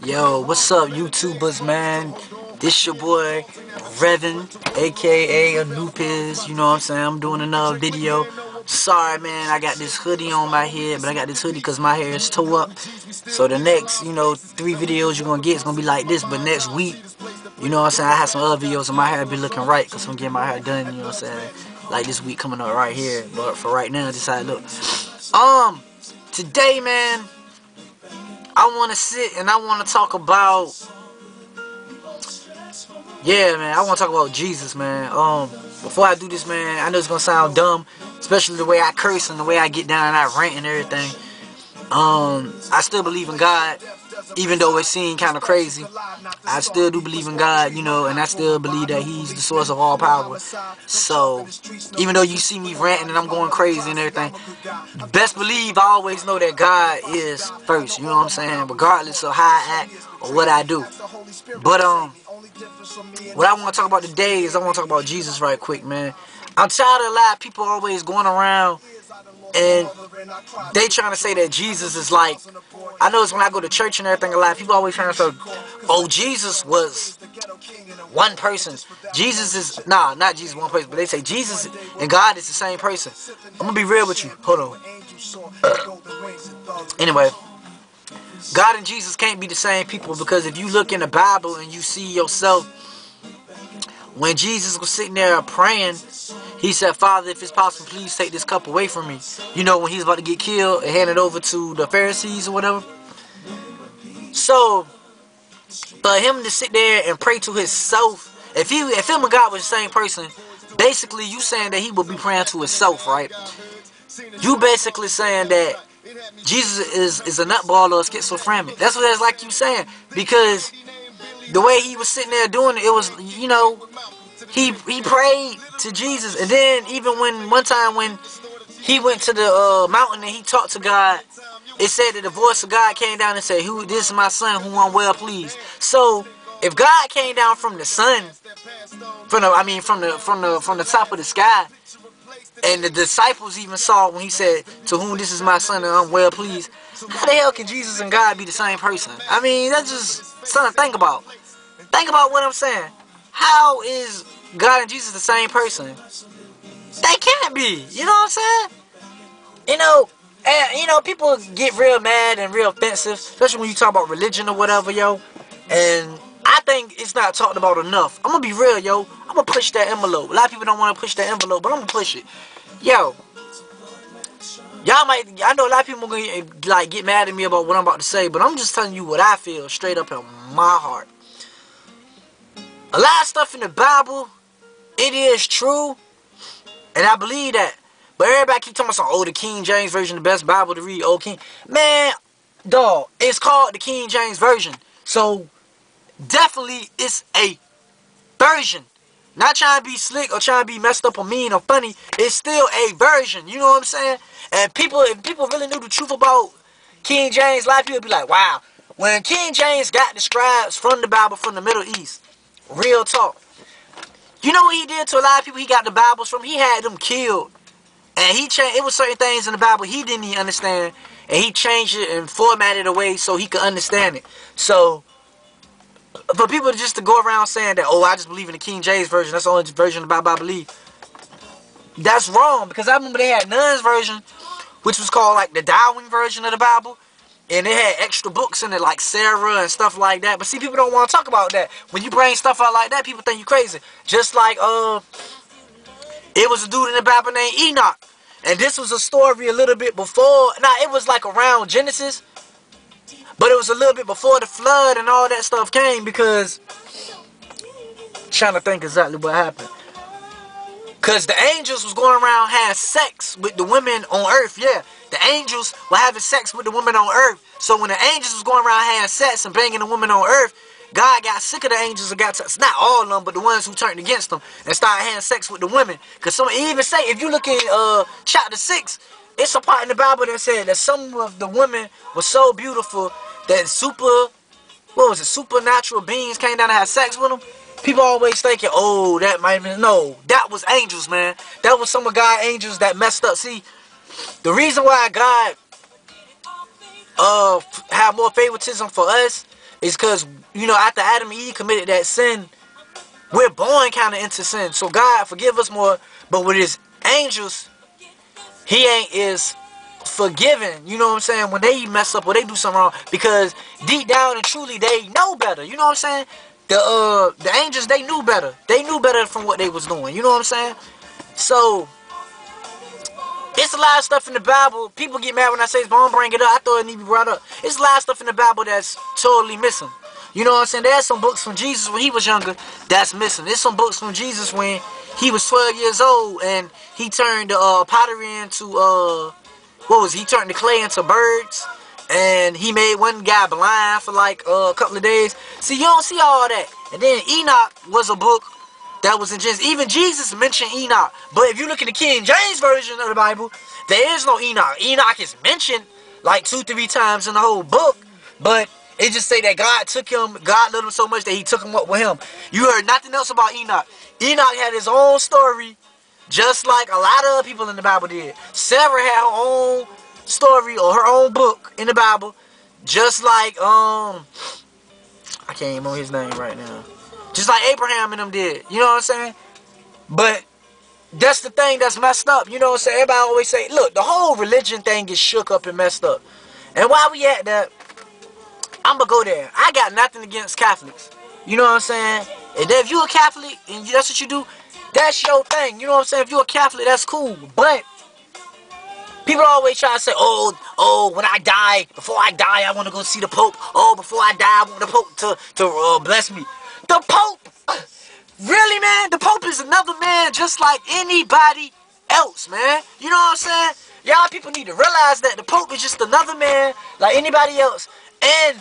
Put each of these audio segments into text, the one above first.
Yo, what's up, YouTubers, man? This your boy, Revan, aka Eknewpiz. You know what I'm saying? I'm doing another video. Sorry, man, I got this hoodie on my head, but I got this hoodie because my hair is tore up. So the next, 3 videos you're gonna get is gonna be like this, but next week, you know what I'm saying? I have some other videos and my hair be looking right because I'm getting my hair done, you know what I'm saying? Like this week coming up right here. But for right now, this how it look. Today, man, I want to sit and I want to talk about, I want to talk about Jesus, man. Before I do this, man, I know it's going to sound dumb, especially the way I curse and the way I get down and I rant and everything. I still believe in God, even though it seemed kind of crazy. I still do believe in God, and I still believe that He's the source of all power. So, even though you see me ranting and I'm going crazy and everything, best believe I always know that God is first, you know what I'm saying? Regardless of how I act or what I do. But, what I want to talk about today is I want to talk about Jesus right quick, man. I'm tired of a lot of people always going around and they trying to say that Jesus is like, I notice when I go to church and everything, a lot of people always trying to say, oh, Jesus was one person. Jesus is, not Jesus one person, but they say Jesus and God is the same person. I'm going to be real with you. Hold on. Anyway, God and Jesus can't be the same people, because if you look in the Bible and you see yourself, when Jesus was sitting there praying, He said, Father, if it's possible, please take this cup away from me. You know, when He's about to get killed and hand it over to the Pharisees or whatever. So, for Him to sit there and pray to Himself, if Him and God was the same person, basically you saying that He would be praying to Himself, right? You basically saying that Jesus is a nutball or a schizophrenic. That's what that's like you saying. Because the way He was sitting there doing it, it was, He prayed to Jesus. And then even one time when He went to the mountain and He talked to God, it said that the voice of God came down and said, this is my son whom I'm well pleased. So if God came down from the sun, from the top of the sky, and the disciples even saw when He said, to whom this is my son and I'm well pleased, how the hell can Jesus and God be the same person? I mean, that's just something to think about. Think about what I'm saying. How is God and Jesus the same person? They can't be. You know what I'm saying? People get real mad and real offensive, especially when you talk about religion or whatever, yo. And I think it's not talked about enough. I'm gonna be real, yo. I'm gonna push that envelope. A lot of people don't want to push that envelope, but I'm gonna push it. Yo, I know a lot of people are gonna get mad at me about what I'm about to say, but I'm just telling you what I feel straight up in my heart. A lot of stuff in the Bible, it is true, and I believe that. But everybody keep talking about, the King James Version, the best Bible to read. Oh, King. Man, dog, it's called the King James Version. So, definitely, it's a version. Not trying to be slick or trying to be messed up or mean or funny. It's still a version. You know what I'm saying? And if people really knew the truth about King James, a lot of people would be like, wow. When King James got the scribes from the Bible from the Middle East, real talk. You know what he did to a lot of people he got the Bibles from? He had them killed. And he changed, it was certain things in the Bible he didn't even understand. And he changed it and formatted it away so he could understand it. So, for people just to go around saying that, I just believe in the King James Version, that's the only version of the Bible I believe. That's wrong, because I remember they had Nuns version, which was called like the Darwin version of the Bible. And they had extra books in it, like Sarah and stuff like that. But see, people don't want to talk about that. When you bring stuff out like that, people think you crazy. Just like, it was a dude in the Bible named Enoch. And this was a story a little bit before. It was like around Genesis. But it was a little bit before the flood and all that stuff came, because trying to think exactly what happened. Because the angels was going around having sex with the women on earth. Yeah, the angels were having sex with the women on earth. So when the angels was going around having sex and banging the women on earth, God got sick of the angels and not all of them, but the ones who turned against them and started having sex with the women. Because he even say, if you look in chapter 6, it's a part in the Bible that said that some of the women were so beautiful that supernatural beings came down and had sex with them. People always thinking, that might have been, no, that was angels, man. That was some of God's angels that messed up. See, the reason why God have more favoritism for us is because, you know, after Adam and Eve committed that sin, we're born kind of into sin. So God forgive us more, but with his angels, he ain't is forgiving, you know what I'm saying, when they mess up or they do something wrong, because deep down and truly they know better, you know what I'm saying. The angels, they knew better. They knew better from what they was doing, you know what I'm saying. So it's a lot of stuff in the Bible. People get mad when I say this, but I'm gonna bring it up. I thought it need to be brought up. It's a lot of stuff in the Bible that's totally missing. You know what I'm saying? There's some books from Jesus when he was younger that's missing. There's some books from Jesus when he was 12 years old and he turned pottery into what was he turned the clay into birds, and he made one guy blind for like a couple of days. See, you don't see all that. And then Enoch was a book that was in Genesis. Even Jesus mentioned Enoch. But if you look at the King James Version of the Bible, there is no Enoch. Enoch is mentioned like 2-3 times in the whole book. But it just say that God took him, God loved him so much that he took him up with him. You heard nothing else about Enoch. Enoch had his own story, just like a lot of other people in the Bible did. Sarah had her own story or her own book in the Bible, just like, I can't even remember his name right now. Just like Abraham and them did. You know what I'm saying? But that's the thing that's messed up. You know what I'm saying? Everybody always say, look, the whole religion thing gets shook up and messed up. And while we at that, I'm going to go there. I got nothing against Catholics. You know what I'm saying? And if you're a Catholic and that's what you do, that's your thing. You know what I'm saying? If you're a Catholic, that's cool. But people always try to say, oh, when I die, before I die, I want to go see the Pope. Oh, before I die, I want the Pope to bless me. The Pope? Really, man? The Pope is another man just like anybody else, man. You know what I'm saying? Y'all people need to realize that the Pope is just another man like anybody else. And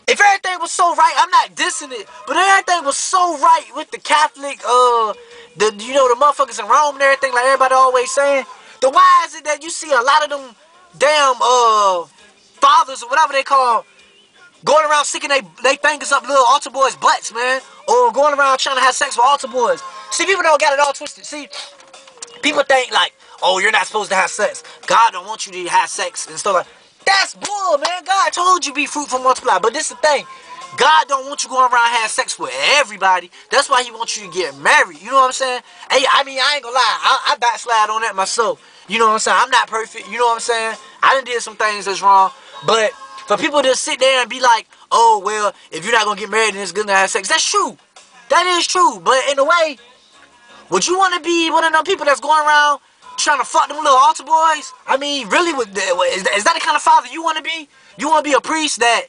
if everything was so right, I'm not dissing it, but everything was so right with the Catholic, the motherfuckers in Rome and everything, like everybody always saying, then why is it that you see a lot of them damn fathers or whatever they call going around sticking they fingers up little altar boys' butts, man, or going around trying to have sex with altar boys? See, people don't got it all twisted. See, people think like, oh, you're not supposed to have sex. God don't want you to have sex and stuff like that. That's bull, man. God told you be fruitful, multiply. But this is the thing. God don't want you going around having sex with everybody. That's why he wants you to get married. You know what I'm saying? Hey, I mean, I ain't gonna lie. I backslide on that myself. You know what I'm saying? I'm not perfect. You know what I'm saying? I done did some things that's wrong. But for people to sit there and be like, oh, well, if you're not gonna get married, then it's good to have sex. That's true. That is true. But in a way, would you want to be one of them people that's going around trying to fuck them little altar boys? I mean, really, is that the kind of father you want to be? You want to be a priest that